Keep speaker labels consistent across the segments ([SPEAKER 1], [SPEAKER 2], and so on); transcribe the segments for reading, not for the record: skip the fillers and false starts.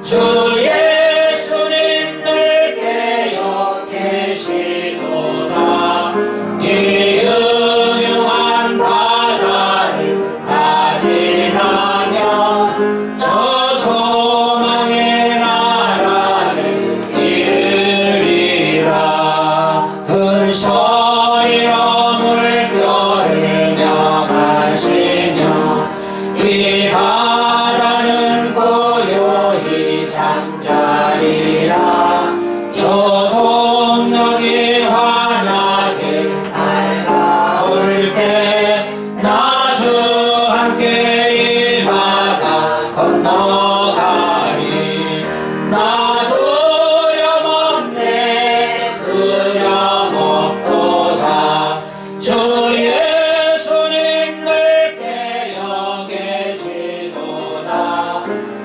[SPEAKER 1] 주 예수님 늘 깨어 계시도다. 이 유용한 바다를 가지나면 저 소망의 나라를 이르리라. 큰 소리로 물결을 명하시며 이 바다는 고요히 잠자리라. 저 동력이 환하게 밝아올 때 나 주 함께 이 바다 건너가리. 나 두려움 없네 두려움 없도다. 주 예수님 늘 깨어 계시도다.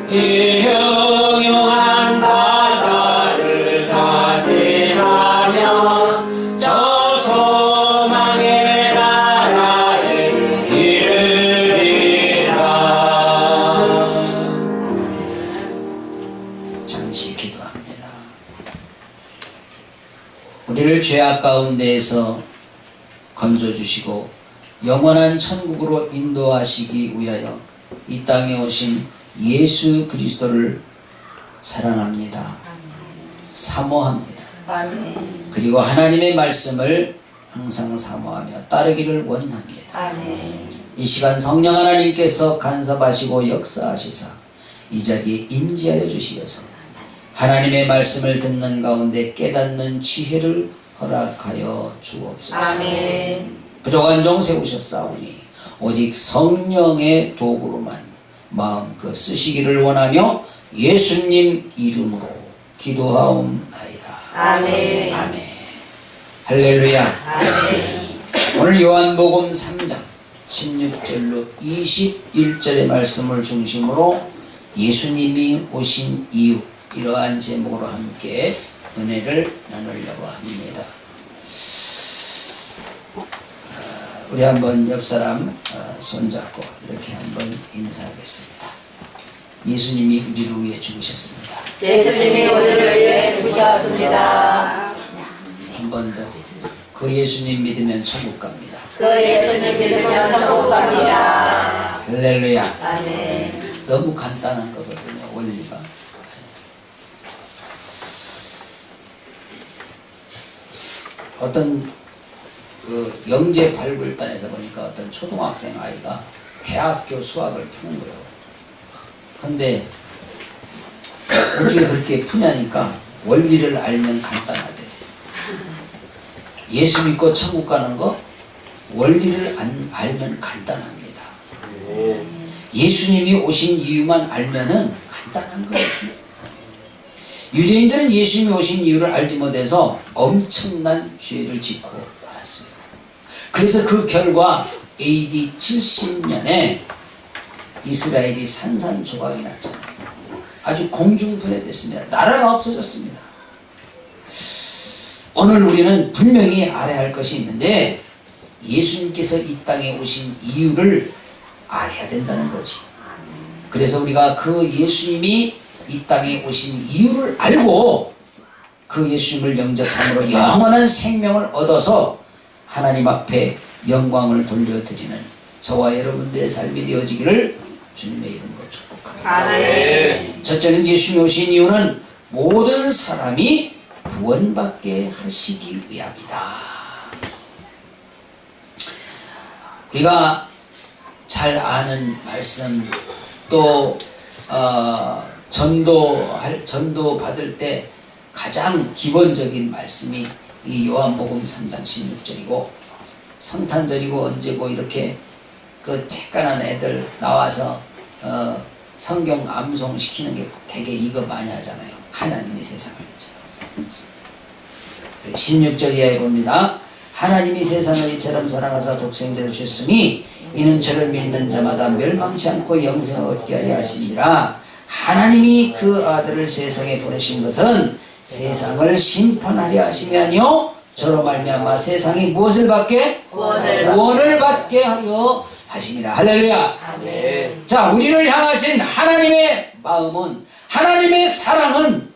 [SPEAKER 1] 이 영영한 바다를 가지나면 저 소망의 나라에 이르리라. 잠시 기도합니다. 우리를 죄악 가운데에서 건져주시고 영원한 천국으로 인도하시기 위하여 이 땅에 오신 예수 그리스도를 사랑합니다. 사모합니다.
[SPEAKER 2] 아멘.
[SPEAKER 1] 그리고 하나님의 말씀을 항상 사모하며 따르기를 원합니다.
[SPEAKER 2] 아멘.
[SPEAKER 1] 이 시간 성령 하나님께서 간섭하시고 역사하시사 이 자리에 임재하여 주시어서 하나님의 말씀을 듣는 가운데 깨닫는 지혜를 허락하여 주옵소서.
[SPEAKER 2] 아멘.
[SPEAKER 1] 부족한 종 세우셨사오니 오직 성령의 도구로만 마음껏 쓰시기를 원하며 예수님 이름으로 기도하옵나이다.
[SPEAKER 2] 아멘.
[SPEAKER 1] 아멘. 할렐루야.
[SPEAKER 2] 아멘.
[SPEAKER 1] 오늘 요한복음 3장 16절로 21절의 말씀을 중심으로 예수님이 오신 이유, 이러한 제목으로 함께 은혜를 나누려고 합니다. 우리 한번 옆 사람 손잡고 이렇게 한번 인사하겠습니다. 예수님이 우리를 위해 죽으셨습니다.
[SPEAKER 2] 예수님이 우리를 위해 죽으셨습니다.
[SPEAKER 1] 한 번 더. 그 예수님 믿으면 천국 갑니다.
[SPEAKER 2] 그 예수님 믿으면 천국 갑니다.
[SPEAKER 1] 할렐루야.
[SPEAKER 2] 아멘.
[SPEAKER 1] 너무 간단한 거거든요, 원리가. 어떤 그 영재 발굴단에서 보니까 어떤 초등학생 아이가 대학교 수학을 푸는 거예요. 근데 어떻게 그렇게 푸냐니까 원리를 알면 간단하대. 예수 믿고 천국 가는 거 원리를 알면 간단합니다. 예수님이 오신 이유만 알면은 간단한 거예요. 유대인들은 예수님이 오신 이유를 알지 못해서 엄청난 죄를 짓고 말았어요. 그래서 그 결과 AD 70년에 이스라엘이 산산조각이 났잖아요. 아주 공중분해됐습니다. 나라가 없어졌습니다. 오늘 우리는 분명히 알아야 할 것이 있는데 예수님께서 이 땅에 오신 이유를 알아야 된다는 거지. 그래서 우리가 그 예수님이 이 땅에 오신 이유를 알고 그 예수님을 영접함으로 영원한 생명을 얻어서 하나님 앞에 영광을 돌려드리는 저와 여러분들의 삶이 되어지기를 주님의 이름으로 축복합니다.
[SPEAKER 2] 아멘.
[SPEAKER 1] 첫째는 예수님이 오신 이유는 모든 사람이 구원받게 하시기 위함이다. 우리가 잘 아는 말씀, 또 전도 받을 때 가장 기본적인 말씀이 이 요한복음 3장 16절이고 성탄절이고 언제고 이렇게 그 쬐깐한 애들 나와서 성경 암송 시키는 게 되게 이거 많이 하잖아요. 하나님이 세상을 이처럼 16절 이하에 봅니다. 하나님이 세상을 이처럼 사랑하사 독생자를 주셨으니 이는 저를 믿는 자마다 멸망치 않고 영생을 얻게 하려 하시니라. 하나님이 그 아들을 세상에 보내신 것은 세상을 심판하려 하심이 아니요 저로 말미암아 세상이 무엇을 받게? 구원을 받게 하려 하심이라. 할렐루야.
[SPEAKER 2] 아멘.
[SPEAKER 1] 자, 우리를 향하신 하나님의 마음은, 하나님의 사랑은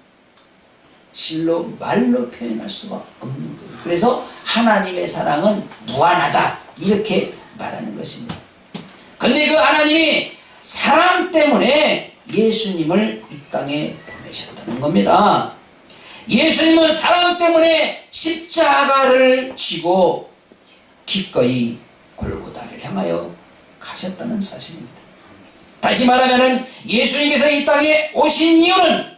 [SPEAKER 1] 실로 말로 표현할 수가 없는 거예요. 그래서 하나님의 사랑은 무한하다, 이렇게 말하는 것입니다. 그런데 그 하나님이 사랑 때문에 예수님을 이 땅에 보내셨다는 겁니다. 예수님은 사랑 때문에 십자가를 지고 기꺼이 골고다를 향하여 가셨다는 사실입니다. 다시 말하면 예수님께서 이 땅에 오신 이유는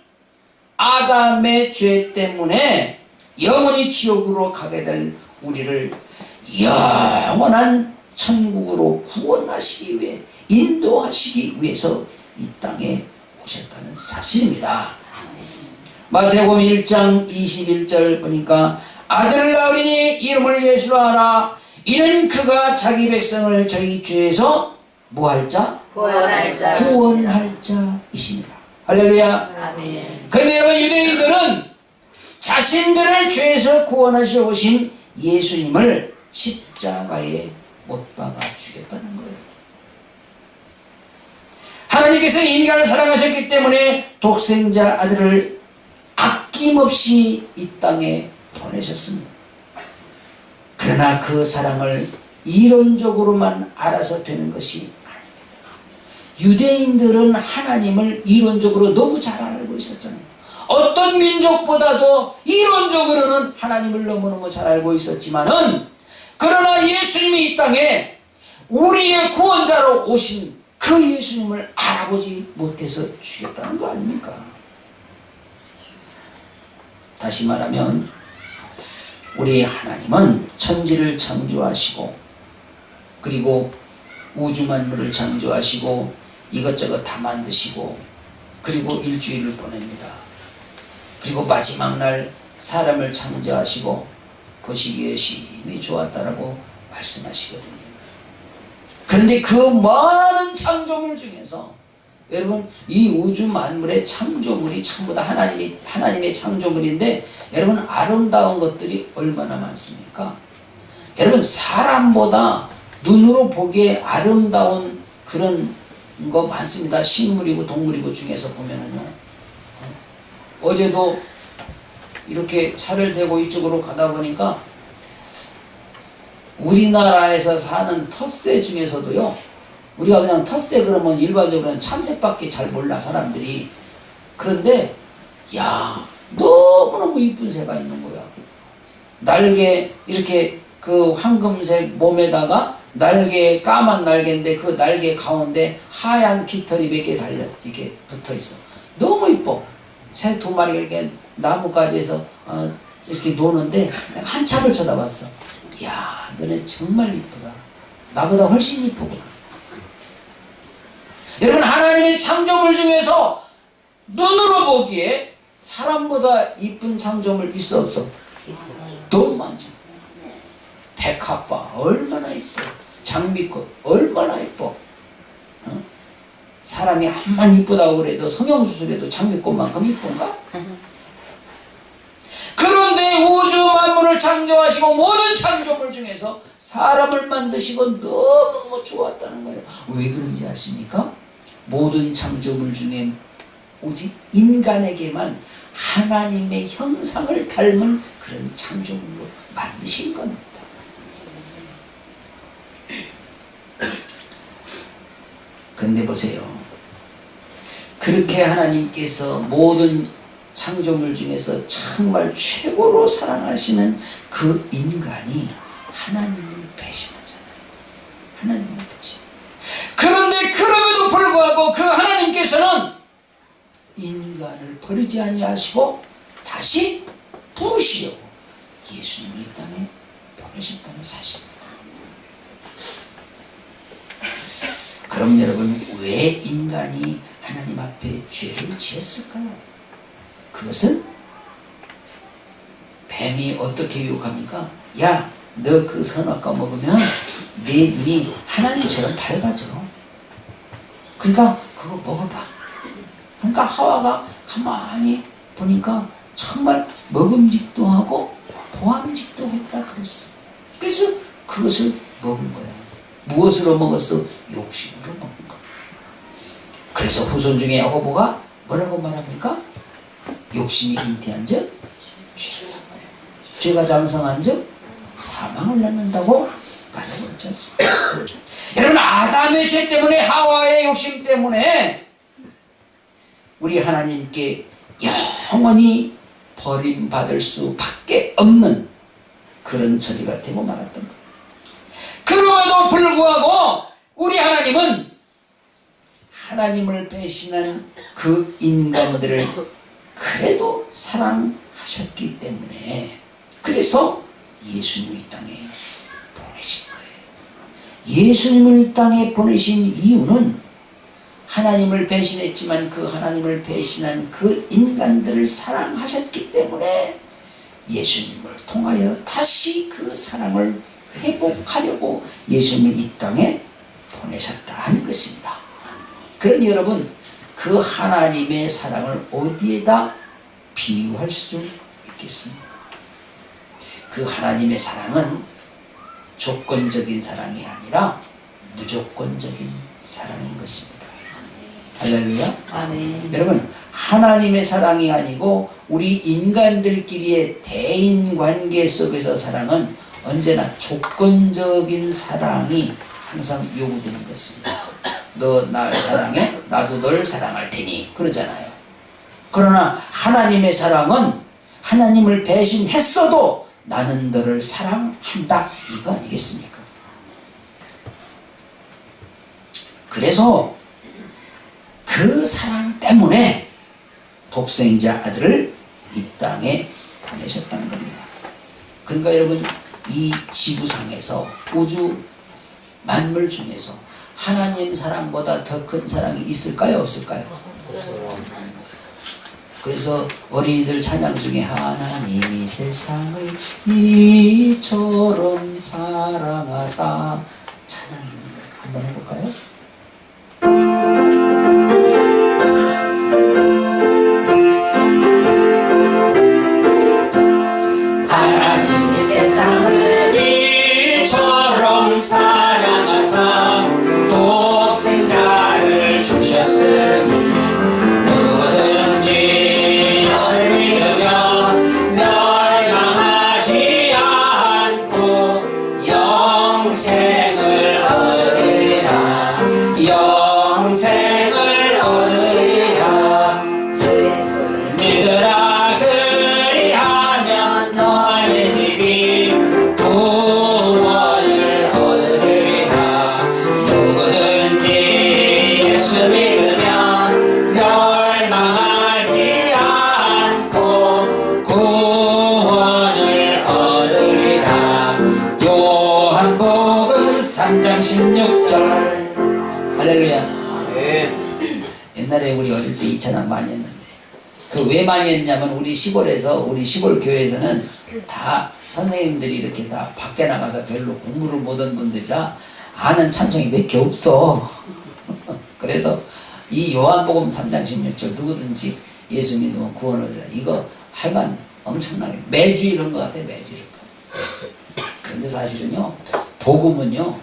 [SPEAKER 1] 아담의 죄 때문에 영원히 지옥으로 가게 될 우리를 영원한 천국으로 구원하시기 위해, 인도하시기 위해서 이 땅에 오셨다는 사실입니다. 마태복음 1장 21절 보니까 아들을 낳으리니 이름을 예수로 하라. 이는 그가 자기 백성을 저희 죄에서 뭐할 자?
[SPEAKER 2] 구원할 자.
[SPEAKER 1] 구원할 자이십니다. 할렐루야.
[SPEAKER 2] 아멘.
[SPEAKER 1] 그런데 여러분, 유대인들은 자신들을 죄에서 구원하시러 오신 예수님을 십자가에 못 박아 죽였다는 거예요. 하나님께서 인간을 사랑하셨기 때문에 독생자 아들을 아낌없이 이 땅에 보내셨습니다. 그러나 그 사랑을 이론적으로만 알아서 되는 것이 아닙니다. 유대인들은 하나님을 이론적으로 너무 잘 알고 있었잖아요. 어떤 민족보다도 이론적으로는 하나님을 너무너무 잘 알고 있었지만은, 그러나 예수님이 이 땅에 우리의 구원자로 오신 그 예수님을 알아보지 못해서 죽였다는 거 아닙니까? 다시 말하면 우리 하나님은 천지를 창조하시고, 그리고 우주 만물을 창조하시고, 이것저것 다 만드시고, 그리고 일주일을 보냅니다. 그리고 마지막 날 사람을 창조하시고 보시기에 심히 좋았다라고 말씀하시거든요. 그런데 그 많은 창조물 중에서 여러분, 이 우주 만물의 창조물이 전부 다 하나님의 창조물인데, 여러분, 아름다운 것들이 얼마나 많습니까? 여러분, 사람보다 눈으로 보기에 아름다운 그런 거 많습니다. 식물이고 동물이고 중에서 보면은요. 어제도 이렇게 차를 대고 이쪽으로 가다 보니까 우리나라에서 사는 텃새 중에서도요, 우리가 그냥 텃새 그러면 일반적으로는 참새밖에 잘 몰라, 사람들이. 그런데 야, 너무너무 이쁜 새가 있는 거야. 날개 이렇게 그 황금색 몸에다가 날개, 까만 날개인데 그 날개 가운데 하얀 깃털이 몇 개 달려 이렇게 붙어 있어. 너무 이뻐. 새 두 마리가 이렇게 나뭇가지에서 이렇게 노는데 내가 한참을 쳐다봤어. 야, 너네 정말 이쁘다. 나보다 훨씬 이쁘구나. 여러분, 하나님의 창조물 중에서 눈으로 보기에 사람보다 이쁜 창조물 있어 없어? 너무 많지. 백합화 얼마나 이뻐. 장미꽃 얼마나 이뻐. 사람이 암만 이쁘다고 그래도 성형수술해도 장미꽃만큼 이쁜가? 그런데 우주 만물을 창조하시고 모든 창조물 중에서 사람을 만드시고 너무 좋았다는 거예요. 왜 그런지 아십니까? 모든 창조물 중에 오직 인간에게만 하나님의 형상을 닮은 그런 창조물로 만드신 겁니다. 근데 보세요. 그렇게 하나님께서 모든 창조물 중에서 정말 최고로 사랑하시는 그 인간이 하나님을 배신하잖아요. 하나님을 배신. 그런데 그럼에도 불구하고 그 하나님께서는 인간을 버리지 아니하시고 다시 부르시려고 예수님을 이 땅에 보내셨다는 사실입니다. 그럼 여러분, 왜 인간이 하나님 앞에 죄를 지었을까요? 그것은 뱀이 어떻게 유혹합니까? 야, 너 그 선악과 먹으면 내 눈이 하나님처럼 밝아져. 그러니까 그거 먹어봐. 그러니까 하와가 가만히 보니까 정말 먹음직도 하고 보암직도 했다 그랬어. 그래서 그것을 먹은 거야. 무엇으로 먹었어? 욕심으로 먹은 거야. 그래서 후손 중에 야고보가 뭐라고 말합니까? 욕심이 잉태한 즉 죄가 장성한 즉 사망을 낳는다고 말하고 있지 않습니까? 여러분, 아담의 죄 때문에, 하와의 욕심 때문에 우리 하나님께 영원히 버림받을 수밖에 없는 그런 처지가 되고 말았던 거예요. 그럼에도 불구하고 우리 하나님은 하나님을 배신한 그 인간들을 그래도 사랑하셨기 때문에, 그래서 예수님을 이 땅에 보내신 거예요. 예수님을 이 땅에 보내신 이유는 하나님을 배신했지만 그 하나님을 배신한 그 인간들을 사랑하셨기 때문에 예수님을 통하여 다시 그 사랑을 회복하려고 예수님을 이 땅에 보내셨다 하는 것입니다. 그러니 여러분, 그 하나님의 사랑을 어디에다 비유할 수 있겠습니까? 그 하나님의 사랑은 조건적인 사랑이 아니라 무조건적인 사랑인 것입니다. 할렐루야.
[SPEAKER 2] 아멘.
[SPEAKER 1] 여러분, 하나님의 사랑이 아니고 우리 인간들끼리의 대인관계 속에서 사랑은 언제나 조건적인 사랑이 항상 요구되는 것입니다. 너 날 사랑해? 나도 널 사랑할 테니, 그러잖아요. 그러나 하나님의 사랑은 하나님을 배신했어도 나는 너를 사랑한다, 이거 아니겠습니까? 그래서 그 사랑 때문에 독생자 아들을 이 땅에 보내셨다는 겁니다. 그러니까 여러분, 이 지구상에서 우주 만물 중에서 하나님 사랑보다 더 큰 사랑이 있을까요, 없을까요? 그래서 어린이들 찬양 중에 하나님이 세상을 이처럼 사랑하사, 찬양입니다. 한번 해볼까요?
[SPEAKER 2] 하나님이 세상을
[SPEAKER 1] 이처럼 사랑하사 독생자를 주셨으니 누구든지 예수를 믿으며 멸망하지 않고 영생을 얻으리라. 영생을 얻으리라. 믿으라. 그리하면 너의 집이 구원을 얻으리라. 누구든지 예수 믿으면 멸망하지 않고 구원을 얻으리라. 요한복음 3장 16절. 할렐루야. 옛날에 우리 어릴 때 이 찬양 많이 했는데, 그 왜 많이 했냐면 우리 시골에서, 우리 시골 교회에서는 다 선생님들이 이렇게 다 밖에 나가서 별로 공부를 못한 분들이라 아는 찬송이 몇 개 없어. 그래서 이 요한복음 3장 16절 누구든지 예수 믿으면 구원을 얻으라, 이거 하여간 엄청나게 매주 이런 것 같아, 매주 이런 거. 그런데 사실은요, 복음은요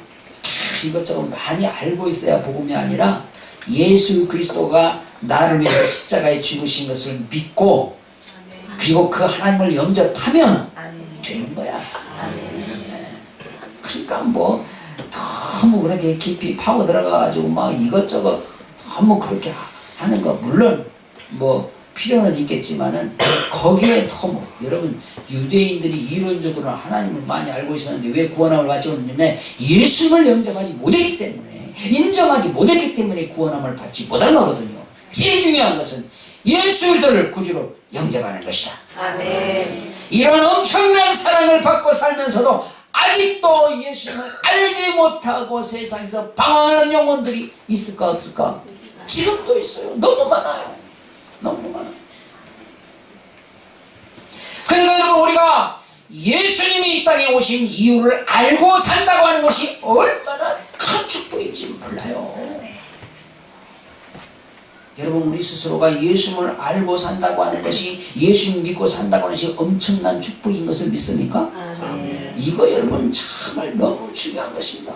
[SPEAKER 1] 이것저것 많이 알고 있어야 복음이 아니라 예수 그리스도가 나를 위해서 십자가에 죽으신 것을 믿고 그리고 그 하나님을 영접하면 되는 거야. 그러니까 뭐 너무 그렇게 깊이 파고 들어가가지고 막 이것저것 너무 그렇게 하는 거, 물론 뭐 필요는 있겠지만은 거기에 너무, 여러분, 유대인들이 이론적으로 하나님을 많이 알고 있었는데 왜 구원함을 받지 못했냐면 예수님을 영접하지 못했기 때문에, 인정하지 못했기 때문에 구원함을 받지 못한 거거든요. 제일 중요한 것은 예수를 구주로 영접하는 것이다.
[SPEAKER 2] 아멘.
[SPEAKER 1] 이런 엄청난 사랑을 받고 살면서도 아직도 예수님을 알지 못하고 세상에서 방황하는 영혼들이 있을까 없을까? 지금도 있어요. 너무 많아요. 너무 많아요. 그러니까 여러분, 우리가 예수님이 이 땅에 오신 이유를 알고 산다고 하는 것이 얼마나 큰 축복인지 몰라요. 여러분, 우리 스스로가 예수님을 알고 산다고 하는 것이, 예수님 믿고 산다고 하는 것이 엄청난 축복인 것을 믿습니까? 이거 여러분 정말 너무 중요한 것입니다.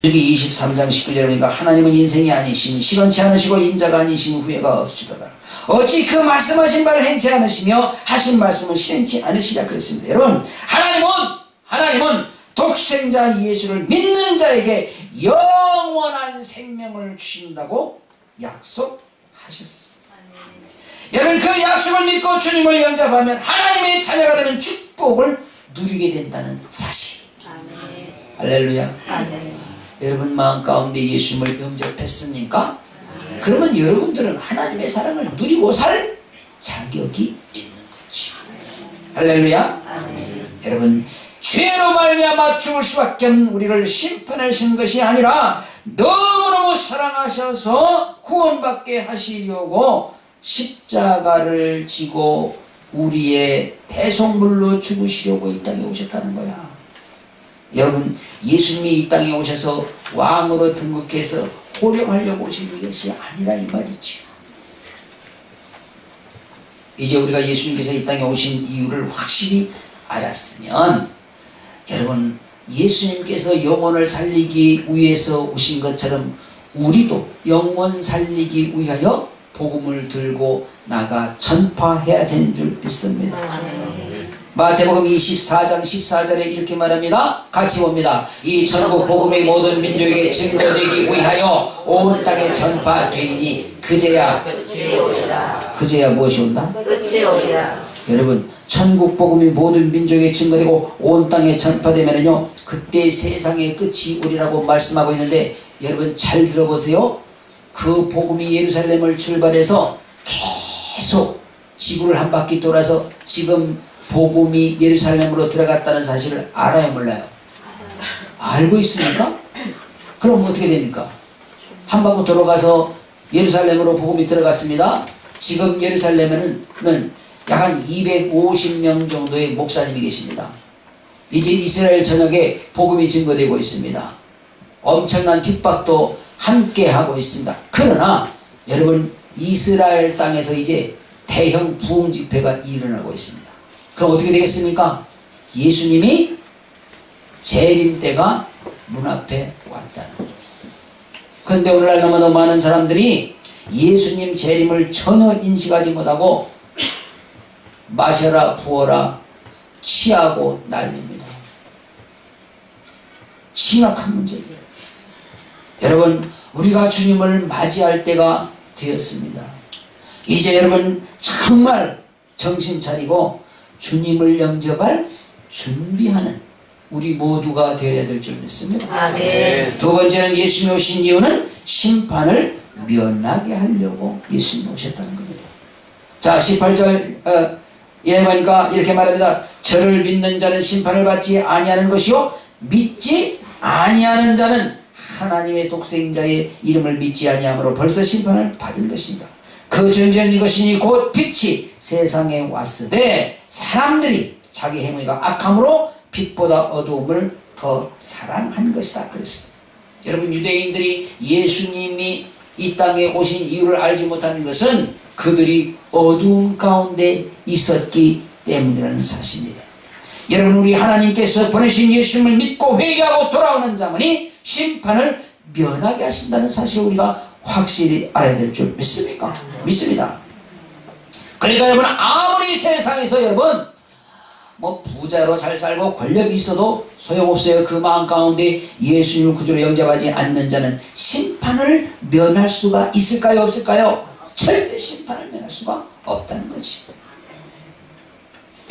[SPEAKER 1] 여기 23장 19절에 보니까 하나님은 인생이 아니시니 시건치 않으시고 인자가 아니시니 후회가 없으시도다. 어찌 그 말씀하신 바를 행치 않으시며 하신 말씀은 실행치 않으시랴 그랬습니다. 여러분, 하나님은 독생자 예수를 믿는 자에게 영원한 생명을 주신다고 약속하셨습니다. 여러분, 그 약속을 믿고 주님을 영접하면 하나님의 자녀가 되는 축복을 누리게 된다는 사실. 할렐루야. 여러분 마음 가운데 예수님을 영접했습니까? 그러면 여러분들은 하나님의 사랑을 누리고 살 자격이 있는 거지. 할렐루야. 여러분, 죄로 말미암아 죽을 수밖에 없는 우리를 심판하신 것이 아니라 너무너무 사랑하셔서 구원받게 하시려고 십자가를 지고 우리의 대속물로 죽으시려고 이 땅에 오셨다는 거야. 여러분, 예수님이 이 땅에 오셔서 왕으로 등극해서 호령하려고 오신 것이 아니라 이 말이죠. 이제 우리가 예수님께서 이 땅에 오신 이유를 확실히 알았으면, 여러분, 예수님께서 영혼을 살리기 위해서 오신 것처럼 우리도 영혼 살리기 위하여 복음을 들고 나가 전파해야 되는 줄 믿습니다. 마태복음 24장 14절에 이렇게 말합니다. 같이 봅니다. 이 천국 복음이 모든 민족에게 증거되기 위하여 온 땅에 전파되니 그제야 무엇이 온다?
[SPEAKER 2] 끝이 오리라.
[SPEAKER 1] 여러분, 천국 복음이 모든 민족에게 증거되고 온 땅에 전파되면요, 그때 세상의 끝이 오리라고 말씀하고 있는데, 여러분 잘 들어보세요. 그 복음이 예루살렘을 출발해서 계속 지구를 한 바퀴 돌아서 지금 복음이 예루살렘으로 들어갔다는 사실을 알아요, 몰라요? 알고 있습니까? 그럼 어떻게 됩니까? 한 바퀴 돌아가서 예루살렘으로 복음이 들어갔습니다. 지금 예루살렘에는 약 한 250명 정도의 목사님이 계십니다. 이제 이스라엘 전역에 복음이 증거되고 있습니다. 엄청난 핍박도 함께 하고 있습니다. 그러나 여러분, 이스라엘 땅에서 이제 대형 부흥 집회가 일어나고 있습니다. 그럼 어떻게 되겠습니까? 예수님이 재림 때가 문 앞에 왔다는 겁니다. 그런데 오늘날 너무나 많은 사람들이 예수님 재림을 전혀 인식하지 못하고 마셔라 부어라 취하고 난립니다. 심각한 문제입니다. 여러분, 우리가 주님을 맞이할 때가 되었습니다. 이제 여러분 정말 정신 차리고 주님을 영접할 준비하는 우리 모두가 되어야 될 줄 믿습니다.
[SPEAKER 2] 아멘.
[SPEAKER 1] 두 번째는 예수님이 오신 이유는 심판을 면하게 하려고 예수님이 오셨다는 겁니다. 자, 18절 보니까 이렇게 말합니다. 저를 믿는 자는 심판을 받지 아니하는 것이요 믿지 아니하는 자는 하나님의 독생자의 이름을 믿지 아니함으로 벌써 심판을 받은 것입니다. 그 전제는 이것이니 곧 빛이 세상에 왔으되 사람들이 자기 행위가 악함으로 빛보다 어두움을 더 사랑한 것이다 그랬습니다. 여러분, 유대인들이 예수님이 이 땅에 오신 이유를 알지 못하는 것은 그들이 어두움 가운데 있었기 때문이라는 사실입니다. 여러분, 우리 하나님께서 보내신 예수님을 믿고 회개하고 돌아오는 자만이 심판을 면하게 하신다는 사실을 우리가 확실히 알아야 될 줄 믿습니까? 믿습니다. 그러니까 여러분, 아무리 세상에서 여러분 부자로 잘 살고 권력이 있어도 소용없어요. 그 마음 가운데 예수님을 구주로 영접하지 않는 자는 심판을 면할 수가 있을까요? 없을까요? 절대 심판을 면할 수가 없다는 거지.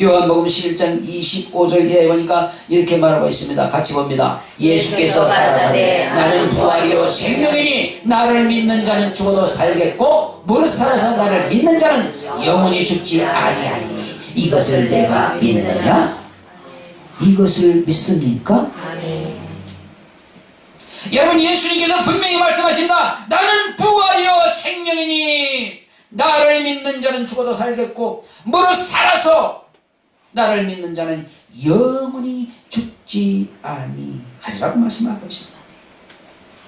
[SPEAKER 1] 요한복음 11장 25절에 보니까 이렇게 말하고 있습니다. 같이 봅니다. 예수께서 가라사대 나는 부활이요 생명이니 나를 믿는 자는 죽어도 살겠고 무릇 살아서 나를 믿는 자는 영원히 죽지 아니하리니 이것을 내가 믿느냐? 이것을 믿습니까? 여러분, 예수님께서 분명히 말씀하십니다. 나는 부활이요 생명이니 나를 믿는 자는 죽어도 살겠고 무릇 살아서 나를 믿는 자는 영원히 죽지 아니하리라고 말씀하고 있습니다.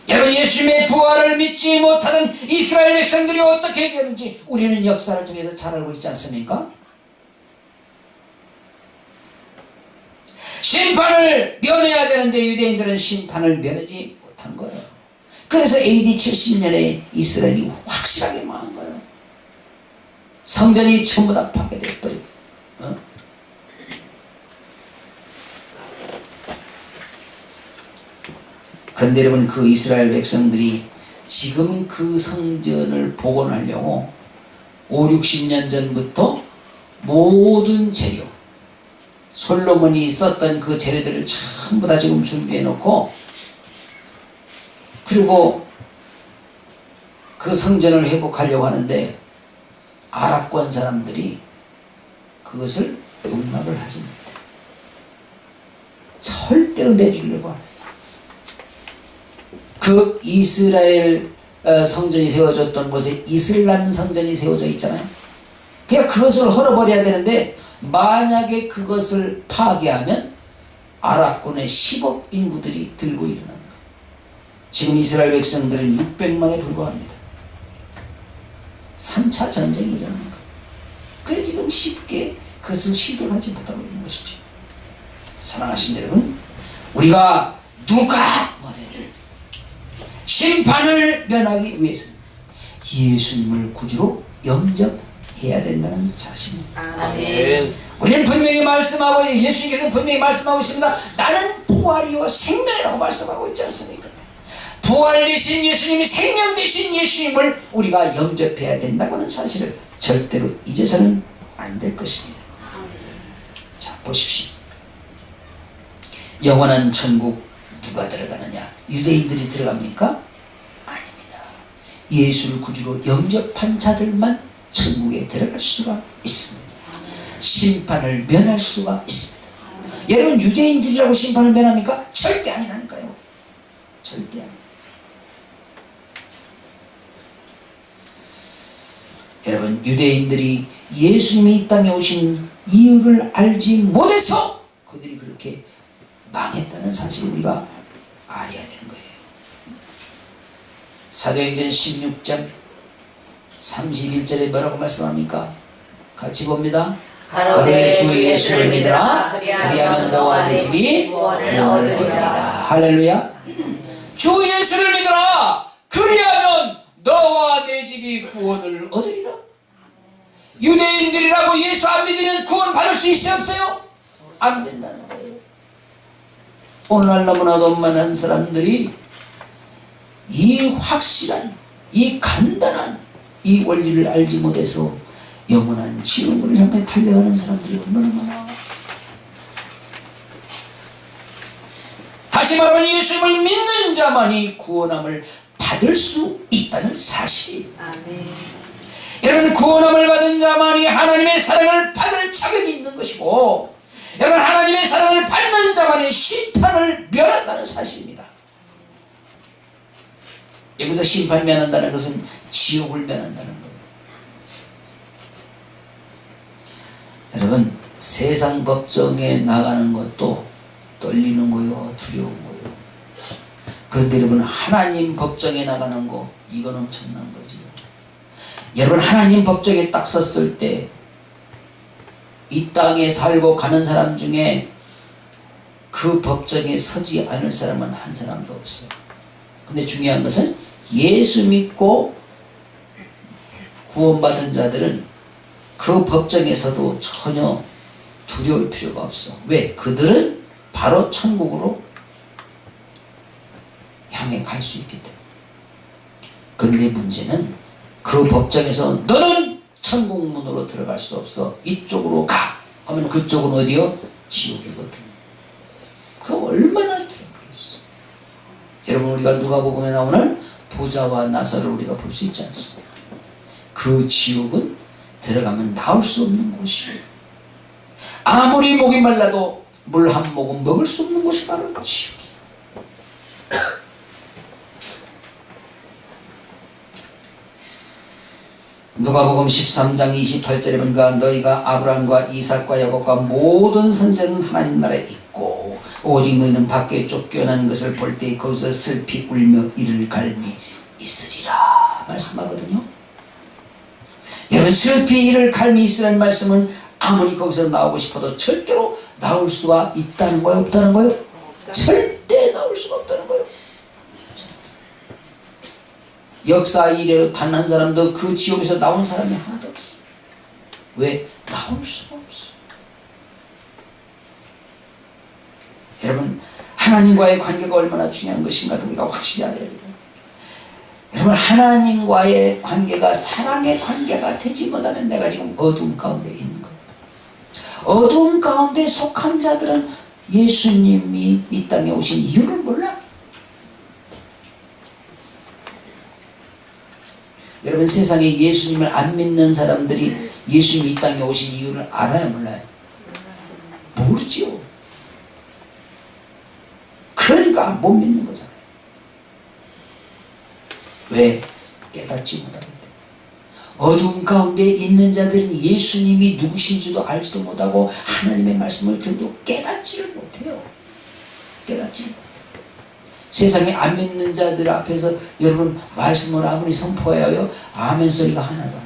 [SPEAKER 1] 여러분, 예수님의 부활을 믿지 못하던 이스라엘 백성들이 어떻게 되었는지 우리는 역사를 통해서 잘 알고 있지 않습니까? 심판을 면해야 되는데 유대인들은 심판을 면하지 못합니다. 못한 거예요. 그래서 AD 70년에 이스라엘이 확실하게 망한 거예요. 성전이 전부 다 파괴되어버리고. 그런데 여러분, 그 이스라엘 백성들이 지금 그 성전을 복원하려고 5, 60년 전부터 모든 재료, 솔로몬이 썼던 그 재료들을 전부 다 지금 준비해 놓고, 그리고 그 성전을 회복하려고 하는데 아랍권 사람들이 그것을 용납을 하지 못해. 절대로 내주려고 하는. 그 이스라엘 성전이 세워졌던 곳에 이슬람 성전이 세워져 있잖아요. 그러니까 그것을 헐어버려야 되는데, 만약에 그것을 파괴하면 아랍군의 10억 인구들이 들고 일어납니다. 지금 이스라엘 백성들은 600만에 불과합니다. 3차 전쟁이 일어나는 거예요. 그래 지금 쉽게 그것을 시도하지 못하고 있는 것이죠. 사랑하신 여러분, 우리가 누가 뭐래를 심판을 면하기 위해서는 예수님을 구주로 영접해야 된다는 사실입니다.
[SPEAKER 2] 아멘.
[SPEAKER 1] 우리는 분명히 말씀하고, 예수님께서는 분명히 말씀하고 있습니다. 나는 부활이요 생명이라고 말씀하고 있지 않습니까? 부활 되신 예수님이, 생명 되신 예수님을 우리가 영접해야 된다고 하는 사실을 절대로 잊어서는 안 될 것입니다. 자, 보십시오. 영원한 천국 누가 들어가느냐? 유대인들이 들어갑니까? 아닙니다. 예수를 구주로 영접한 자들만 천국에 들어갈 수가 있습니다. 심판을 면할 수가 있습니다. 여러분, 유대인들이라고 심판을 면합니까? 절대 아니라니까요. 절대 아닙니다. 여러분, 유대인들이 예수님이 이 땅에 오신 이유를 알지 못해서 그들이 그렇게 망했다는 사실을 우리가 알아야 되는 거예요. 사도행전 16장 31절에 뭐라고 말씀합니까? 같이 봅니다.
[SPEAKER 2] 가로되
[SPEAKER 1] 주 예수를 믿으라. 그리하면 너와 내 집이
[SPEAKER 2] 구원을
[SPEAKER 1] 얻으리라.
[SPEAKER 2] 얻으리라.
[SPEAKER 1] 할렐루야. 주 예수를 믿으라. 그리하면 너와 내 집이 구원을 얻으리라. 유대인들이라고 예수 안 믿으면 구원 받을 수 있어요, 없어요? 안 된다는 거예요. 오늘날 너무나도 많은 사람들이 이 확실한, 이 간단한 이 원리를 알지 못해서 영원한 지옥을 향해 달려가는 사람들이 얼마나 많아. 다시 말하면 예수님을 믿는 자만이 구원함을 받을 수 있다는 사실입니다.
[SPEAKER 2] 아멘.
[SPEAKER 1] 여러분, 구원함을 받은 자만이 하나님의 사랑을 받을 자격이 있는 것이고, 여러분, 하나님의 사랑을 받는 자만이 심판을 면한다는 사실입니다. 여기서 심판 면한다는 것은 지옥을 면한다는 거예요. 여러분, 세상 법정에 나가는 것도 떨리는 거요, 두려운 거요. 그런데 여러분, 하나님 법정에 나가는 거, 이건 엄청난 거지요. 여러분, 하나님 법정에 딱 섰을 때 이 땅에 살고 가는 사람 중에 그 법정에 서지 않을 사람은 한 사람도 없어요. 근데 중요한 것은 예수 믿고 구원받은 자들은 그 법정에서도 전혀 두려울 필요가 없어. 왜? 그들은 바로 천국으로 향해 갈 수 있기 때문에. 그런데 문제는 그 법정에서 너는 천국 문으로 들어갈 수 없어. 이쪽으로 가! 하면 그쪽은 어디요? 지옥이거든. 그거 얼마나 두렵겠어. 여러분, 우리가 누가복음에 나오는 부자와 나사로를 우리가 볼 수 있지 않습니까? 그 지옥은 들어가면 나올 수 없는 곳이에요. 아무리 목이 말라도 물 한 모금 먹을 수 없는 곳이 바로 지옥이에요. 누가복음 13장 28절에 보니까 너희가 아브라함과 이삭과 야곱과 모든 선지자는 하나님 나라에 있고 오직 너희는 밖에 쫓겨나는 것을 볼 때 거기서 슬피 울며 이를 갈미 있으리라 말씀하거든요. 여러분, 슬피 이를 갈미 있으라는 말씀은 아무리 거기서 나오고 싶어도 절대로 나올 수가 있다는 거예요, 없다는 거예요? 절대 나올 수가 없다는 거예요. 역사 이래로 단 한 사람도 그 지옥에서 나온 사람이 하나도 없어. 왜? 나올 수가 없어. 여러분, 하나님과의 관계가 얼마나 중요한 것인가 우리가 확실히 알아야 돼요. 여러분, 하나님과의 관계가 사랑의 관계가 되지 못하면 내가 지금 어두움 가운데 있는 겁니다. 어두움 가운데 속한 자들은 예수님이 이 땅에 오신 이유를 몰라. 여러분, 세상에 예수님을 안 믿는 사람들이 예수님이 이 땅에 오신 이유를 알아요, 몰라요? 모르지요. 그러니까 못 믿는 거잖아요. 왜? 깨닫지 못하는데. 어두운 가운데 있는 자들은 예수님이 누구신지도 알지도 못하고 하나님의 말씀을 들도 깨닫지를 못해요. 깨닫지를 못해요. 세상에 안 믿는 자들 앞에서 여러분 말씀을 아무리 선포해요, 아멘 소리가 하나도 안 나요.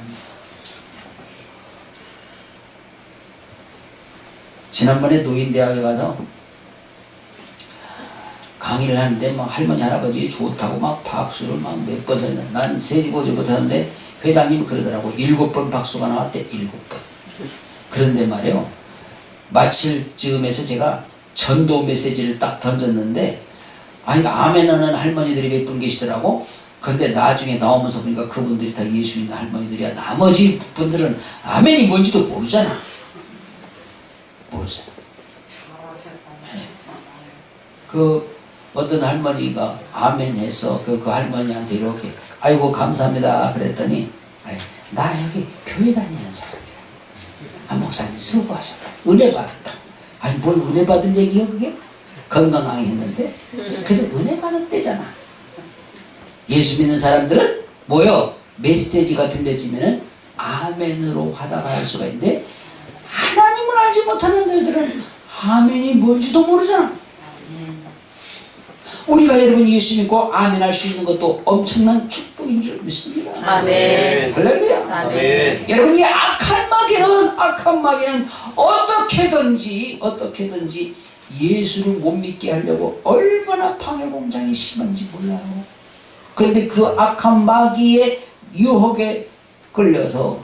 [SPEAKER 1] 지난번에 노인대학에 가서 강의를 하는데 막 할머니 할아버지 좋다고 막 박수를 막 몇 번 했는데 난 세지 보지 못하는데 회장님이 그러더라고. 7번 박수가 나왔대. 7번. 그런데 말이요, 마칠 즈음에서 제가 전도 메시지를 딱 던졌는데 아니 아멘 하는 할머니들이 몇 분 계시더라고. 근데 나중에 나오면서 보니까 그분들이 다 예수 믿는 할머니들이야. 나머지 분들은 아멘이 뭔지도 모르잖아. 모르잖아. 그 어떤 할머니가 아멘 해서 그 할머니한테 이렇게 아이고 감사합니다 그랬더니 나 여기 교회 다니는 사람이야. 아, 목사님 수고하셨다. 은혜 받았다. 아니 뭘 은혜 받은 얘기야 그게? 건강하게 했는데 그래도 은혜 받았대잖아. 예수 믿는 사람들은 뭐요? 메시지가 들려지면은 아멘으로 화답할 수가 있는데 하나님을 알지 못하는 너희들은 아멘이 뭔지도 모르잖아. 우리가 여러분 예수 믿고 아멘 할 수 있는 것도 엄청난 축복인 줄 믿습니다.
[SPEAKER 2] 아멘.
[SPEAKER 1] 할렐루야.
[SPEAKER 2] 아멘.
[SPEAKER 1] 여러분, 이 악한 마귀는 어떻게든지 예수를 못 믿게 하려고 얼마나 방해 공장이 심한지 몰라요. 그런데 그 악한 마귀의 유혹에 끌려서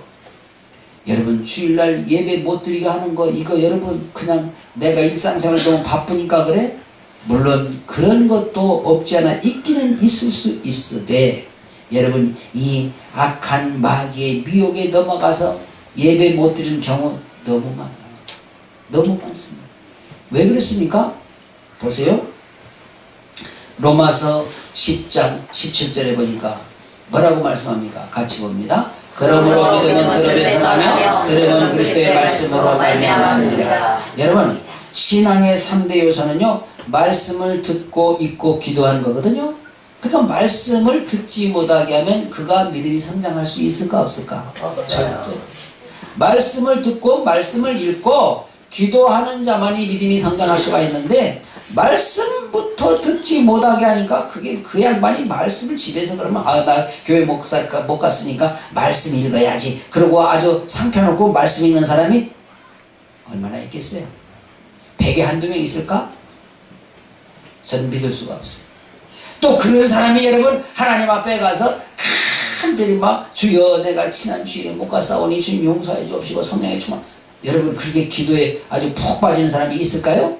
[SPEAKER 1] 여러분 주일날 예배 못 드리게 하는 거 이거 여러분 그냥 내가 일상생활 너무 바쁘니까 그래? 물론 그런 것도 없지 않아 있기는 있을 수 있으되 여러분 이 악한 마귀의 미혹에 넘어가서 예배 못 드리는 경우 너무 많아요. 너무 많습니다. 왜 그렇습니까? 보세요. 로마서 10장 17절에 보니까 뭐라고 말씀합니까? 같이 봅니다. 그러므로 믿음은 들음에서 나며 들음은 그리스도의 말씀으로 말미암느니라. 여러분 신앙의 3대 요소는요 말씀을 듣고 읽고 기도하는 거거든요. 그러니까 말씀을 듣지 못하게 하면 그가 믿음이 성장할 수 있을까 없을까? 없어요. 말씀을 듣고 말씀을 읽고 기도하는 자만이 믿음이 성장할 수가 있는데 말씀부터 듣지 못하게 하니까 그게 그 양반이 말씀을 집에서 그러면 나 교회 못 갔으니까 말씀 읽어야지 그러고 아주 상표 놓고 말씀 읽는 사람이 얼마나 있겠어요? 100에 한두 명 있을까? 저는 믿을 수가 없어요. 또 그런 사람이 여러분 하나님 앞에 가서 간절히 막 주여 내가 지난 주일에 못 갔사오니 주님 용서해 주옵시고 성령의 충만. 여러분 그렇게 기도에 아주 푹 빠지는 사람이 있을까요?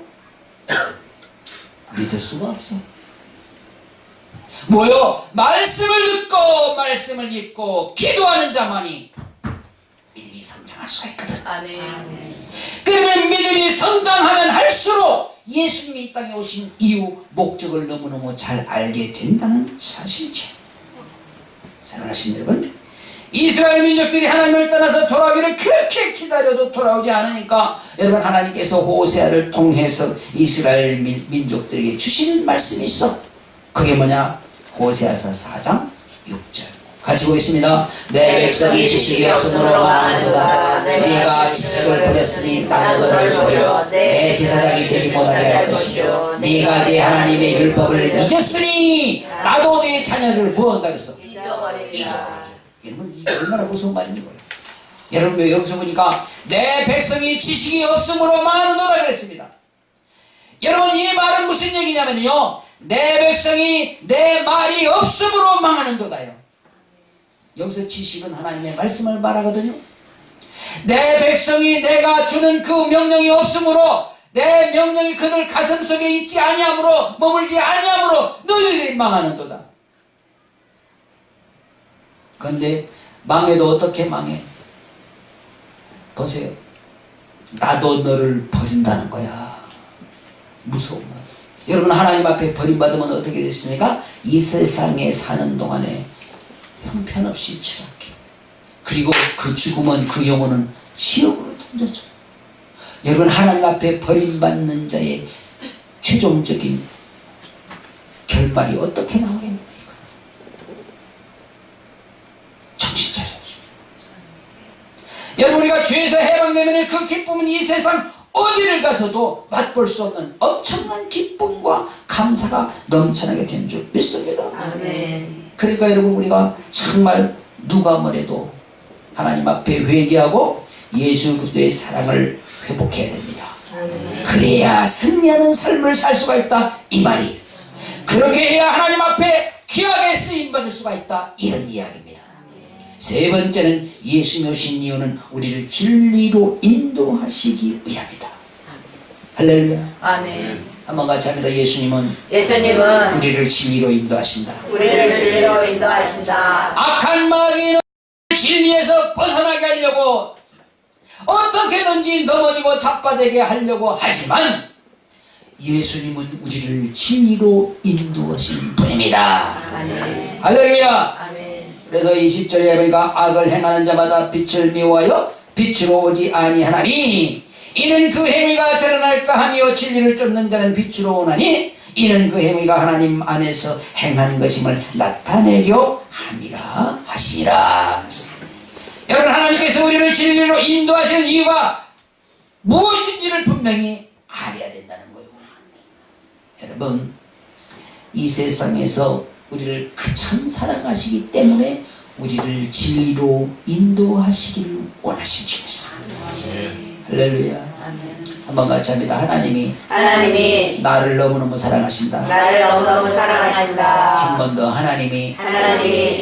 [SPEAKER 1] 믿을 수가 없어. 뭐요? 말씀을 듣고 말씀을 읽고 기도하는 자만이 믿음이 성장할 수가 있거든.
[SPEAKER 2] 아멘.
[SPEAKER 1] 그러면 믿음이 성장하면 할수록 예수님이 이 땅에 오신 이유, 목적을 너무너무 잘 알게 된다는 사실이죠. 사랑하신 여러분, 이스라엘 민족들이 하나님을 떠나서 돌아오기를 그렇게 기다려도 돌아오지 않으니까 여러분 하나님께서 호세아를 통해서 이스라엘 민족들에게 주시는 말씀이 있어. 그게 뭐냐? 호세아서 4장 6절 같이 보겠습니다. 내 백성이 지식이 없으므로 망하는도다. 네가 지식을 버렸으니 나도 너를 버려 내 제사장이 되지 못하게 할 것이요 네가 내 하나님의 율법을 잊었으니 나도 내 자녀를 뭐한다 그랬어? 잊어버리리라. 여러분 이게 얼마나 무서운 말인지 몰라요. 여러분 여기서 보니까 내 백성이 지식이 없으므로 망하는도다 그랬습니다. 여러분 이 말은 무슨 얘기냐면요 내 백성이 내 말이 없으므로 망하는도다요. 여기서 지식은 하나님의 말씀을 말하거든요. 내 백성이 내가 주는 그 명령이 없으므로, 내 명령이 그들 가슴 속에 있지 아니하므로, 머물지 아니하므로 너희들이 망하는도다. 그런데 망해도 어떻게 망해? 보세요. 나도 너를 버린다는 거야. 무서운 말. 여러분, 하나님 앞에 버림받으면 어떻게 됐습니까? 이 세상에 사는 동안에 형편없이 추락해. 그리고 그 죽음은, 그 영혼은 지옥으로 던져져. 여러분, 하나님 앞에 버림받는 자의 최종적인 결말이 어떻게 나오겠는가? 정신 차려. 여러분, 우리가 죄에서 해방되면 그 기쁨은 이 세상 어디를 가서도 맛볼 수 없는 엄청난 기쁨과 감사가 넘쳐나게 된 줄 믿습니다.
[SPEAKER 2] 아멘.
[SPEAKER 1] 그러니까 여러분, 우리가 정말 누가 뭐래도 하나님 앞에 회개하고 예수 그리스도의 사랑을 회복해야 됩니다.
[SPEAKER 2] 아멘.
[SPEAKER 1] 그래야 승리하는 삶을 살 수가 있다, 이 말이. 그렇게 해야 하나님 앞에 귀하게 쓰임받을 수가 있다, 이런 이야기입니다. 세 번째는, 예수님이 오신 이유는 우리를 진리로 인도하시기 위함이다. 할렐루야.
[SPEAKER 2] 아멘.
[SPEAKER 1] 한번 같이 합니다. 예수님은 우리를 진리로 인도하신다.
[SPEAKER 2] 우리를 진리로 인도하신다.
[SPEAKER 1] 악한 마귀는 진리에서 벗어나게 하려고 어떻게든지 넘어지고 자빠지게 하려고 하지만, 예수님은 우리를 진리로 인도하신 분입니다.
[SPEAKER 2] 아멘.
[SPEAKER 1] 할렐루야.
[SPEAKER 2] 아멘.
[SPEAKER 1] 그래서 20절에 보니까 악을 행하는 자마다 빛을 미워하여 빛으로 오지 아니하나니 이는 그 행위가 드러날까 하며, 진리를 쫓는 자는 빛으로 오나니 이는 그 행위가 하나님 안에서 행하는 것임을 나타내려 함이라 하시니라. 여러분, 하나님께서 우리를 진리로 인도하시는 이유가 무엇인지를 분명히 알아야 된다는 거예요. 여러분, 이 세상에서 우리를 참 사랑하시기 때문에 우리를 진리로 인도하시기를 원하신 줄 믿습니다. 할렐루야.
[SPEAKER 2] 아멘.
[SPEAKER 1] 한번 같이 합니다.
[SPEAKER 2] 하나님이
[SPEAKER 1] 나를 너무너무 사랑하신다.
[SPEAKER 2] 나를 너무너무 사랑하신다.
[SPEAKER 1] 한 번 더, 하나님이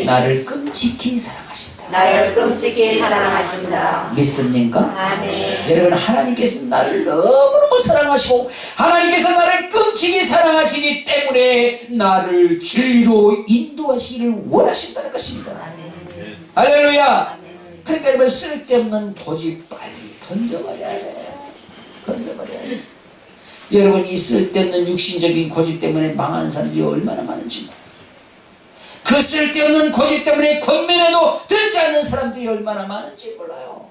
[SPEAKER 1] 나를 끔찍히 사랑하신다.
[SPEAKER 2] 나를 끔찍히 사랑하신다.
[SPEAKER 1] 믿습니까?
[SPEAKER 2] 아멘.
[SPEAKER 1] 여러분, 하나님께서 나를 너무너무 사랑하시고 하나님께서 나를 끔찍히 사랑하시기 때문에 나를 진리로 인도하시기를 원하신다는 것입니다.
[SPEAKER 2] 아멘.
[SPEAKER 1] 할렐루야.
[SPEAKER 2] 아멘.
[SPEAKER 1] 그러니까 여러분, 쓸데없는 고집 빨리 던져버려야 돼. 던져버려야 돼. 여러분, 이 쓸데없는 육신적인 고집 때문에 망하는 사람들이 얼마나 많은지 몰라요. 그 쓸데없는 고집 때문에 권면해도 듣지 않는 사람들이 얼마나 많은지 몰라요.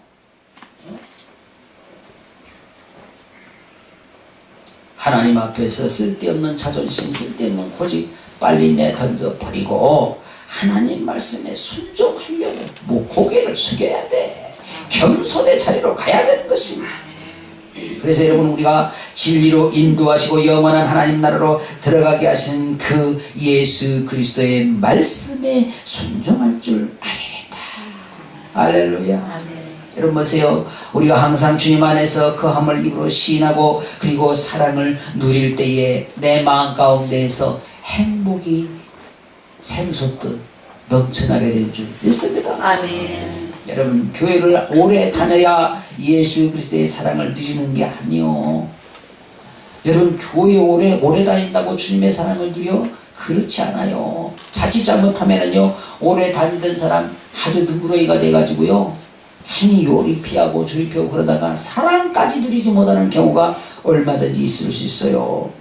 [SPEAKER 1] 하나님 앞에서 쓸데없는 자존심, 쓸데없는 고집 빨리 내던져 버리고 하나님 말씀에 순종하려고 고개를 숙여야 돼. 겸손의 자리로 가야 되는 것입니다. 그래서 여러분, 우리가 진리로 인도하시고 영원한 하나님 나라로 들어가게 하신 그 예수 그리스도의 말씀에 순종할 줄 알아야 된다. 할렐루야.
[SPEAKER 2] 아멘.
[SPEAKER 1] 여러분 보세요. 우리가 항상 주님 안에서 거함을 입으로 시인하고 그리고 사랑을 누릴 때에 내 마음 가운데에서 행복이 샘솟듯 넘쳐나게 될 줄 믿습니다.
[SPEAKER 2] 아멘.
[SPEAKER 1] 여러분, 교회를 오래 다녀야 예수 그리스도의 사랑을 누리는 게 아니요. 여러분, 교회 오래 다닌다고 주님의 사랑을 누려? 그렇지 않아요. 자칫 잘못하면은요, 오래 다니던 사람 아주 누구러이가 돼가지고요, 괜히 요리 피하고 조리 피하고 그러다가 사랑까지 누리지 못하는 경우가 얼마든지 있을 수 있어요.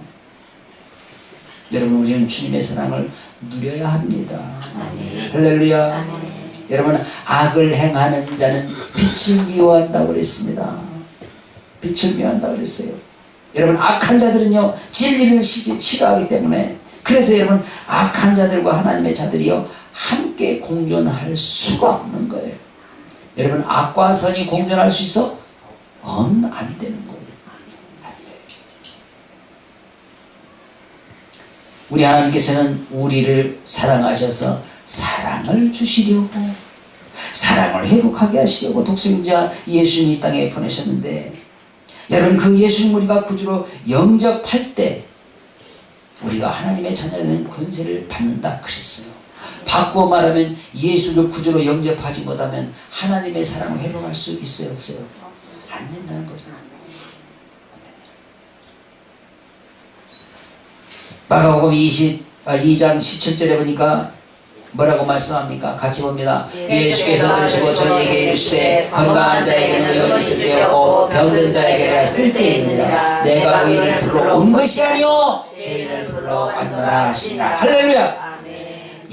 [SPEAKER 1] 여러분, 우리는 주님의 사랑을 누려야 합니다.
[SPEAKER 2] 아멘.
[SPEAKER 1] 할렐루야.
[SPEAKER 2] 아멘.
[SPEAKER 1] 여러분, 악을 행하는 자는 빛을 미워한다고 그랬습니다. 빛을 미워한다고 그랬어요. 여러분, 악한 자들은요, 진리를 싫어하기 때문에, 그래서 여러분, 악한 자들과 하나님의 자들이요, 함께 공존할 수가 없는 거예요. 여러분, 악과 선이 공존할 수 있어? 안 되는 거예요. 안 돼요. 우리 하나님께서는 우리를 사랑하셔서 사랑을 주시려고, 사랑을 회복하게 하시려고 독생자 예수님이 이 땅에 보내셨는데, 여러분, 그 예수님 우리가 구주로 영접할 때 우리가 하나님의 자녀된 권세를 받는다 그랬어요. 바꾸어 말하면 예수를 구주로 영접하지 못하면 하나님의 사랑을 회복할 수 있어요, 없어요? 안 된다는 거잖아요. 마가복음 2장 17절에 보니까 뭐라고 말씀합니까? 같이 봅니다. 예수께서 들으시고 저희에게 이르시되 건강한 자에게는 의원이 쓸데없고 병든 자에게는 쓸데있느니라. 내가 의인을 불러 온 것이 아니요 죄인을 불러 왔노라 하시니라. 할렐루야.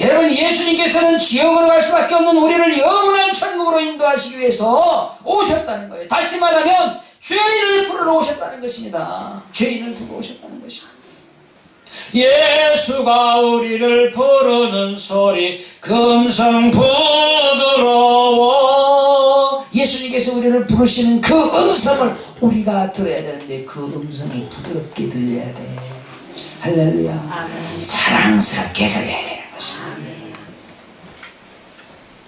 [SPEAKER 1] 여러분, 예수님께서는 지옥으로 갈 수밖에 없는 우리를 영원한 천국으로 인도하시기 위해서 오셨다는 거예요. 다시 말하면 죄인을 부르러 오셨다는 것입니다. 죄인을 부르러 오셨다는 것입니다.
[SPEAKER 3] 예수가 우리를 부르는 소리 금성 부드러워.
[SPEAKER 1] 예수님께서 우리를 부르시는 그 음성을 우리가 들어야 되는데 그 음성이 부드럽게 들려야 돼. 할렐루야.
[SPEAKER 2] 아멘.
[SPEAKER 1] 사랑스럽게 들려야 되는 것입니다.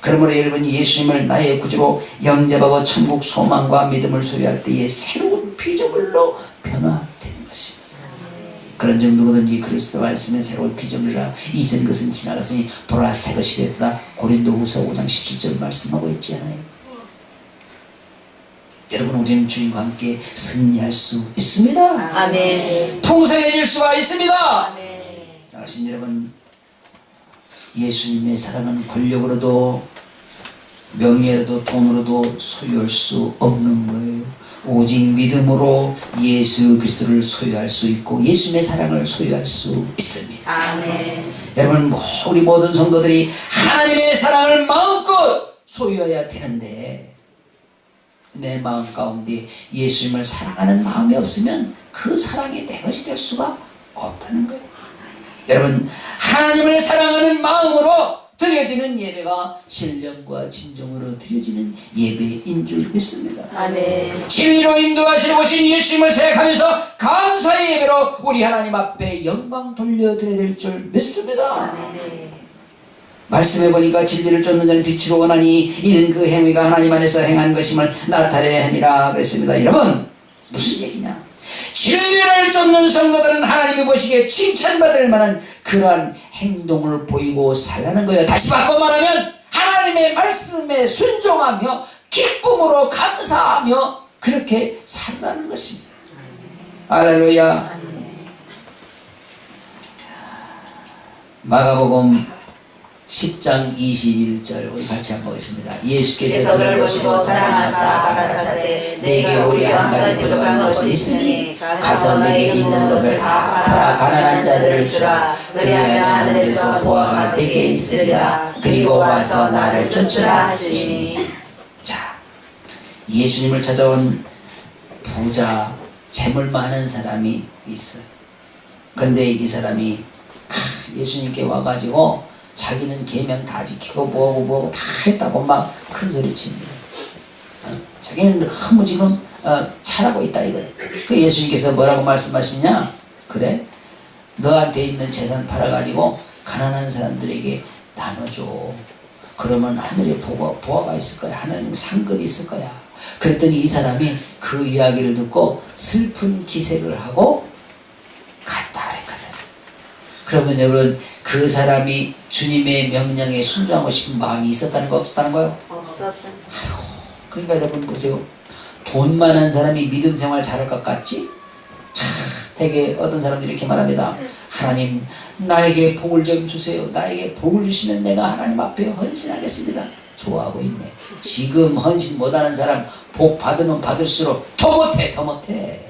[SPEAKER 1] 그러므로 여러분, 예수님을 나의 구주로 영접하고 천국 소망과 믿음을 소유할 때에 새로운 피조물로 변화되는 것입니다. 그런 점 누구든지 그리스도 말씀에 새로운 피조물이라 이전 것은 지나갔으니 보라 새 것이 되었다. 고린도후서 5장 17절 말씀하고 있지 않아요? 여러분, 우리는 주님과 함께 승리할 수 있습니다.
[SPEAKER 2] 아멘.
[SPEAKER 1] 풍성해질 수가 있습니다.
[SPEAKER 2] 아멘.
[SPEAKER 1] 사랑하신 여러분, 예수님의 사랑은 권력으로도 명예로도 돈으로도 소유할 수 없는 거예요. 오직 믿음으로 예수 그리스도를 소유할 수 있고 예수님의 사랑을 소유할 수 있습니다.
[SPEAKER 2] 아멘.
[SPEAKER 1] 여러분, 우리 모든 성도들이 하나님의 사랑을 마음껏 소유해야 되는데 내 마음 가운데 예수님을 사랑하는 마음이 없으면 그 사랑이 내 것이 될 수가 없다는 거예요. 여러분, 하나님을 사랑하는 마음으로 드려지는 예배가 신령과 진정으로 드려지는 예배인 줄 믿습니다.
[SPEAKER 2] 아멘.
[SPEAKER 1] 진리로 인도하시러 오신 예수님을 생각하면서 감사의 예배로 우리 하나님 앞에 영광 돌려드려야 될 줄 믿습니다.
[SPEAKER 2] 아멘.
[SPEAKER 1] 말씀해 보니까 진리를 쫓는 자는 빛으로 원하니 이는 그 행위가 하나님 안에서 행한 것임을 나타내야 함이라 그랬습니다. 여러분, 무슨 얘기냐? 진리를 쫓는 성도들은 하나님이 보시기에 칭찬받을 만한 그러한 행동을 보이고 살라는 거예요. 다시 바꿔 말하면 하나님의 말씀에 순종하며 기쁨으로 감사하며 그렇게 살라는 것입니다. 할렐루야. 마가복음 10장 21절 우리 같이 한번 보겠습니다. 예수께서 그를 보시고 사랑하사 가라사대 내게 오히려 한 가지 부족한 것이 있으니 가서 내게 있는 것을 다 팔아 가난한 자들을 주라. 그리하면 하늘에서 보화가 내게 있으리라. 그리고 와서 나를 쫓으라 하시니. 자, 예수님을 찾아온 부자 재물 많은 사람이 있어요. 근데 이 사람이 예수님께 와가지고 자기는 계명 다 지키고 뭐하고 다 했다고 막 큰 소리 칩니다. 자기는 너무 지금 잘하고 있다 이거예요. 그 예수님께서 뭐라고 말씀하시냐? 그래? 너한테 있는 재산 팔아가지고 가난한 사람들에게 나눠줘. 그러면 하늘에 보화가 있을 거야. 하나님 상급이 있을 거야. 그랬더니 이 사람이 그 이야기를 듣고 슬픈 기색을 하고 갔다 그랬거든. 그러면 여러분, 그 사람이 주님의 명령에 순종하고 싶은 마음이 있었다는 거 없었다는 거요?
[SPEAKER 2] 없었다.
[SPEAKER 1] 그러니까 여러분 보세요. 돈 많은 사람이 믿음 생활 잘할 것 같지? 참 되게 어떤 사람들이 이렇게 말합니다. 하나님, 나에게 복을 좀 주세요. 나에게 복을 주시면 내가 하나님 앞에 헌신하겠습니다. 좋아하고 있네. 지금 헌신 못하는 사람 복 받으면 받을수록 더 못해.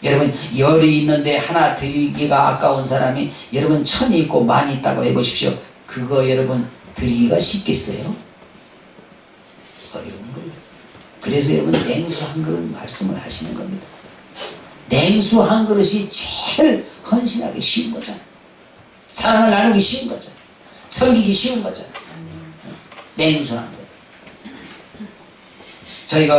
[SPEAKER 1] 여러분, 열이 있는데 하나 드리기가 아까운 사람이 여러분 천이 있고 많이 있다고 해보십시오. 그거 여러분 드리기가 쉽겠어요? 어려운 거예요. 그래서 여러분 냉수 한 그릇 말씀을 하시는 겁니다. 냉수 한 그릇이 제일 헌신하기 쉬운 거잖아. 사랑을 나누기 쉬운 거잖아. 섬기기 쉬운 거잖아. 냉수 한 그릇. 저희가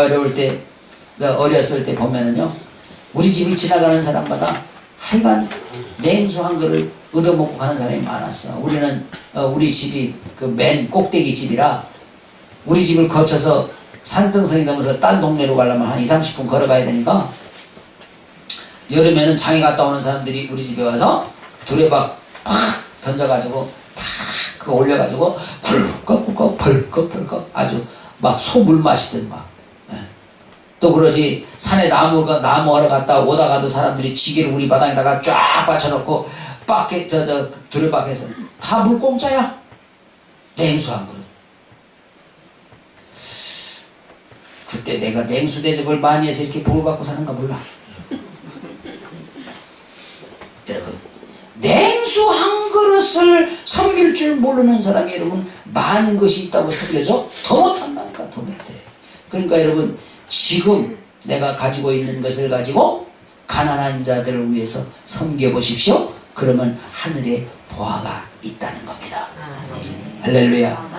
[SPEAKER 1] 어렸을 때 보면은요, 우리 집을 지나가는 사람마다 하여간 냉수 한 그릇 얻어먹고 가는 사람이 많았어. 우리는 우리 집이 그 맨 꼭대기 집이라 우리 집을 거쳐서 산등성이 넘어서 딴 동네로 가려면 한 20-30분 걸어가야 되니까 여름에는 장에 갔다 오는 사람들이 우리 집에 와서 두레박 팍 던져가지고 팍 그거 올려가지고 굴꺽굴꺽 벌컥벌컥 아주 막 소물 마시듯 막. 또 그러지 산에 나무하러 갔다 오다가도 사람들이 지게를 우리 마당에다가 쫙 받쳐놓고 밖에 두레박에서 다 물공짜야. 냉수 한 그릇. 그때 내가 냉수 대접을 많이 해서 이렇게 복을 받고 사는가 몰라. 여러분 냉수 한 그릇을 섬길 줄 모르는 사람이 여러분 많은 것이 있다고 섬겨져? 더 못한다니까. 더 못해. 그러니까 여러분 지금 내가 가지고 있는 것을 가지고 가난한 자들을 위해서 섬겨보십시오. 그러면 하늘에 보화가 있다는 겁니다. 할렐루야.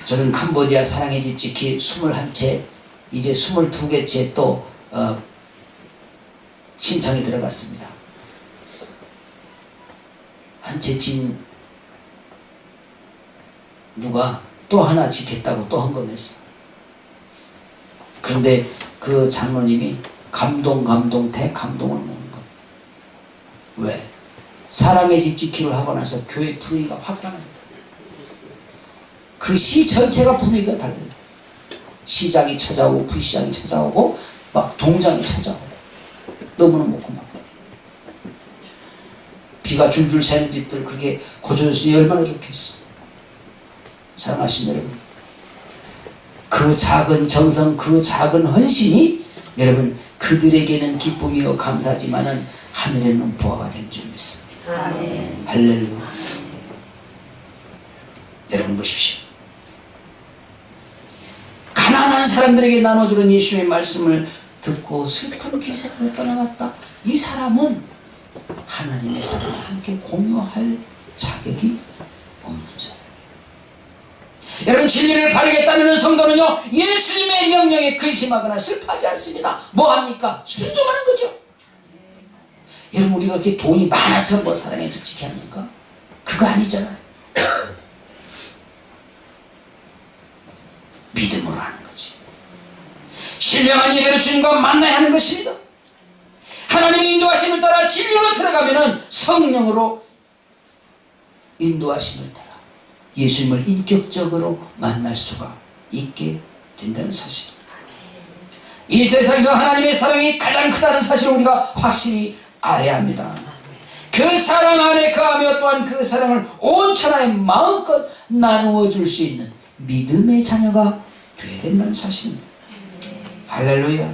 [SPEAKER 1] 저는 캄보디아 사랑의 집 지키 21채 이제 22개째 또 신청이 들어갔습니다. 한 채 진 누가 또 하나 지켰다고 또 헌금했어. 그런데 그 장로님이 감동 대감동을 먹는 거예요. 왜? 사랑의 집 지키를 하고 나서 교회 분위기가 확 달라졌다. 그 시 전체가 분위기가 달라졌다. 시장이 찾아오고 부시장이 찾아오고 막 동장이 찾아오고 너무너무 고맙다. 비가 줄줄 새는 집들 그렇게 고쳐줬으니 얼마나 좋겠어. 사랑하신 여러분, 그 작은 정성, 그 작은 헌신이 여러분 그들에게는 기쁨이요 감사지만은 하늘에는 보화가 된 줄 믿습니다.
[SPEAKER 2] 아멘.
[SPEAKER 1] 할렐루야. 여러분 보십시오. 가난한 사람들에게 나눠주는 예수의 말씀을 듣고 슬픈 기색을 떠나갔다. 이 사람은 하나님의 사랑과 함께 공유할 자격이 없는 사람. 여러분 진리를 바르겠다는 성도는요 예수님의 명령에 근심하거나 슬퍼하지 않습니다. 뭐합니까? 순종하는 거죠. 여러분 우리가 이렇게 돈이 많아서 뭐 사랑의 집 지켜야 합니까? 그거 아니잖아요. 믿음으로 하는 거지. 신령한 예배로 주님과 만나야 하는 것입니다. 하나님의 인도하심을 따라 진리로 들어가면은 성령으로 인도하심을 따라 예수님을 인격적으로 만날 수가 있게 된다는 사실. 이 세상에서 하나님의 사랑이 가장 크다는 사실을 우리가 확실히 알아야 합니다. 그 사랑 안에 거하며 또한 그 사랑을 온 천하에 마음껏 나누어 줄 수 있는 믿음의 자녀가 되어야 된다는 사실입니다. 할렐루야.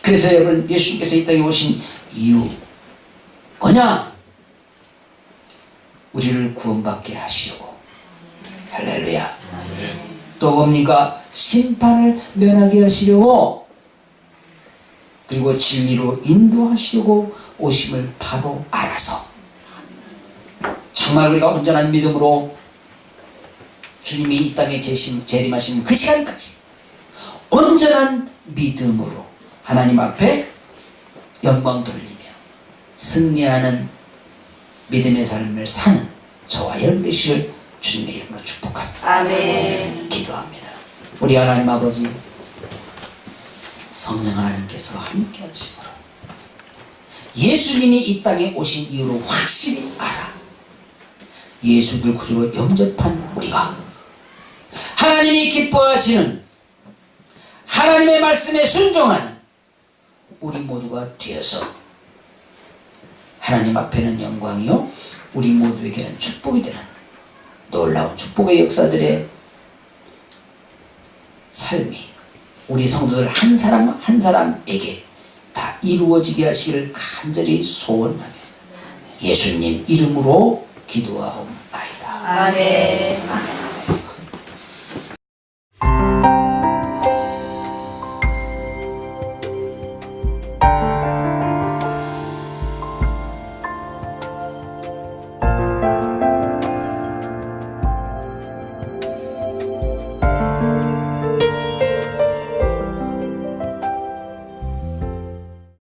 [SPEAKER 1] 그래서 여러분 예수님께서 이 땅에 오신 이유 뭐냐? 우리를 구원받게 하시려고. 할렐루야. 또 뭡니까? 심판을 면하게 하시려고, 그리고 진리로 인도하시려고 오심을 바로 알아서 정말 우리가 온전한 믿음으로 주님이 이 땅에 재림하시는 그 시간까지 온전한 믿음으로 하나님 앞에 영광 돌리며 승리하는 믿음의 삶을 사는 저와 여러분 되시길 주님의 이름으로 축복합니다.
[SPEAKER 2] 아멘.
[SPEAKER 1] 기도합니다. 우리 하나님 아버지, 성령 하나님께서 함께 하심으로 예수님이 이 땅에 오신 이유를 확실히 알아 예수를 구주로 영접한 우리가 하나님이 기뻐하시는 하나님의 말씀에 순종하는 우리 모두가 되어서 하나님 앞에는 영광이요 우리 모두에게는 축복이 되는 놀라운 축복의 역사들의 삶이 우리 성도들 한 사람 한 사람에게 다 이루어지게 하시기를 간절히 소원하며 예수님 이름으로 기도하옵나이다.
[SPEAKER 2] 아멘.